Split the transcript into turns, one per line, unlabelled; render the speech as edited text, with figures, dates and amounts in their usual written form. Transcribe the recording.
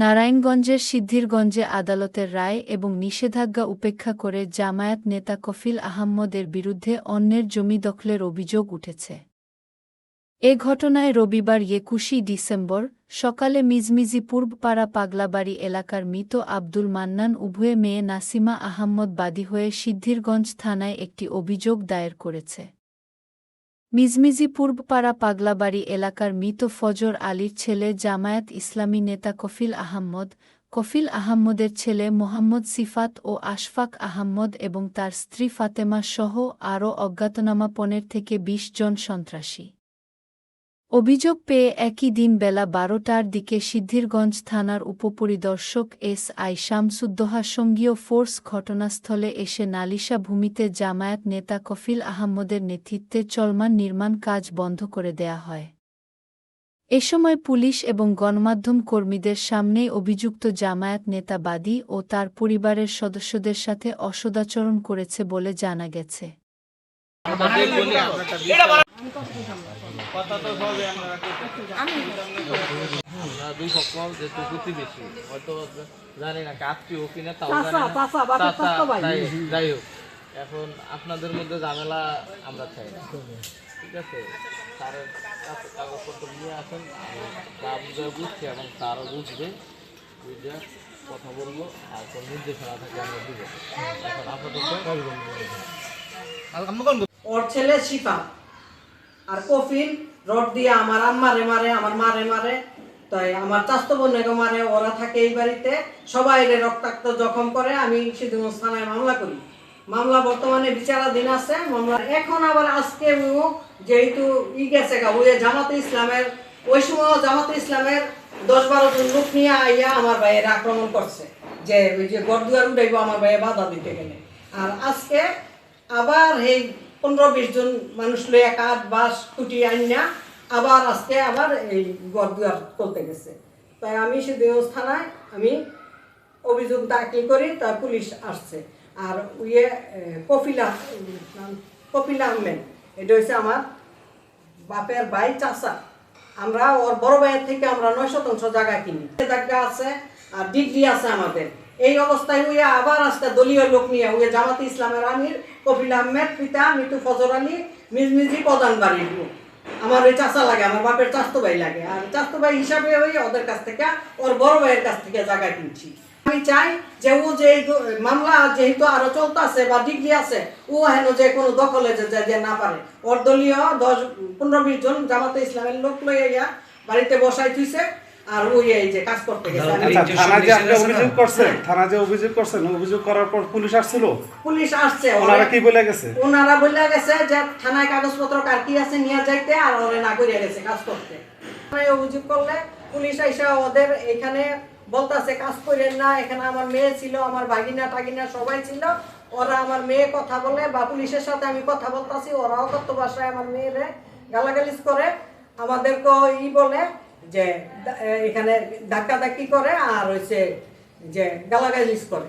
নারায়ণগঞ্জের সিদ্ধিরগঞ্জে আদালতের রায় এবং নিষেধাজ্ঞা উপেক্ষা করে জামায়াত নেতা কফিল আহম্মদের বিরুদ্ধে অন্যের জমি দখলের অভিযোগ উঠেছে। এ ঘটনায় রবিবার ২১ ডিসেম্বর সকালে মিজমিজি পূর্বপাড়া পাগলাবাড়ি এলাকার মৃত আব্দুল মান্নান উভয়ে মেয়ে নাসিমা আহম্মদ বাদী হয়ে সিদ্ধিরগঞ্জ থানায় একটি অভিযোগ দায়ের করেছে। মিজমিজি পূর্বপাড়া পাগলাবাড়ি এলাকার মৃত ফজর আলীর ছেলে জামায়াত ইসলামী নেতা কফিল আহম্মদের ছেলে মোহাম্মদ সিফাত ও আশফাক আহম্মদ এবং তার স্ত্রী ফাতেমা সহ আরও অজ্ঞাতনামা ১৫ থেকে ২০ জন সন্ত্রাসী। অভিযোগ পেয়ে একই দিন বেলা ১২টার দিকে সিদ্ধিরগঞ্জ থানার উপপরিদর্শক এসআই শামসুদ্দোহা সঙ্গীয় ফোর্স ঘটনাস্থলে এসে নালিশা ভূমিতে জামায়াত নেতা কফিল আহম্মদের নেতৃত্বে চলমান নির্মাণ কাজ বন্ধ করে দেয়া হয়। এ সময় পুলিশ এবং গণমাধ্যম কর্মীদের সামনেই অভিযুক্ত জামায়াত নেতা বাদী ও তার পরিবারের সদস্যদের সাথে অসদাচরণ করেছে বলে জানা গেছে।
দুই পক্ষ যেহেতু প্রতিবেশী হয়তো জানি না আত্মীয় কিনা তাও যাই হোক, এখন আপনাদের মধ্যে ঝামেলা আমরা চাই না, ঠিক আছে? স্যারের কাগজপত্র নিয়ে আসেন, আমরা বুঝছি এবং তারও বুঝবে, বুঝে কথা বলবো আর কোন নির্দেশনা থাকে আমরা দিব। এখন আপাতত
ওর ছেলে শিফা আর কফিল রড দিয়ে আমার আম্মারে মারে, আমার মারে মারে, তাই আমার চাস্তো বোনকে মারে। ওরা থাকে এই বাড়িতে, সবাই রক্তাক্ত জখম করে। আমি সিদ্ধিরগঞ্জ থানায় মামলা করি। মামলা বর্তমানে বিচারাধীন আছে। মামলা এখন আবার আজকে যেহেতু গেছে ওই জামাতে ইসলামের, ওই সময় জামাতে ইসলামের ১০-১২ জন লোক নিয়ে আইয়া আমার ভাইয়ের আক্রমণ করছে, যে ওই যে গড়দুয়ার উঠাইব আমার ভাইয়ে বাধা দিতে গেলে। আর আজকে আবার এই ১৫-২০ জন মানুষ লইয়া কাঠ বাঁশ খুঁটি আইনা আবার আজকে আবার এই গড়দুয়ার করতে গেছে। তাই আমি সিদ্ধিরগঞ্জ থানায় আমি অভিযোগ দাখিল করি, তার পুলিশ আসছে। আর কফিল আহমেদ এটা হচ্ছে আমার বাপের ভাই চাচা। আমরা ওর বড় ভাইয়ের থেকে আমরা ৯ শতাংশ জায়গা কিনি, জায়গা আছে আর ডিগ্রি আছে আমাদের। এই অবস্থায় আবার আজকে দলীয় লোক নিয়ে জামাতে ইসলামের আমির কফিল আহমেদ পিতা মৃত্যু ফজর আলী মিজমিজি প্রধান বাড়ির লোক। আমার ওই চাচা লাগে, আমার বাপের চাস্তো ভাই লাগে। আর চাস্তো ভাই হিসাবে ওদের কাছ থেকে, ওর বড় ভাইয়ের কাছ থেকে জায়গা কিনছি। আমি চাই যে ও যে মামলা যেহেতু আরো চলতেছে বা ডিগ্রি আছে, ও হেন যে কোনো দখলে যে না পারে। ওর দলীয় ১০-১৫-২০ জন জামাতে ইসলামের লোক লইয়া বাড়িতে বসাই থুইছে। আর ওই এই যে কাজ করতে গেছে।
থানা যে অভিযোগ করছেন, অভিযোগ করার পর পুলিশ আসছিল?
পুলিশ আসছে।
ওনারা কি বলে গেছে?
ওনারা বলে গেছে যে থানায় কাগজপত্র কার কি আছে নিয়ে যাইতে, আর ওরা না করিয়া গেছে কাজ করতে। অভিযোগ করলে পুলিশ আইসা ওদের এখানে বলতেছে কাজ করেন না, এখানে আমার মেয়ে ছিল, আমার ভাগিনা টাগিনা সবাই ছিল। ওরা আমার মেয়ে কথা বলে বা পুলিশের সাথে আমি কথা বলতেছি, ওরাও কত ভাষায় আমার মেয়েরে গালাগালিজ করে, আমাদেরকে বলে যে এখানে ধাক্কাধাক্কি করে আর হচ্ছে যে গালাগালিজ করে।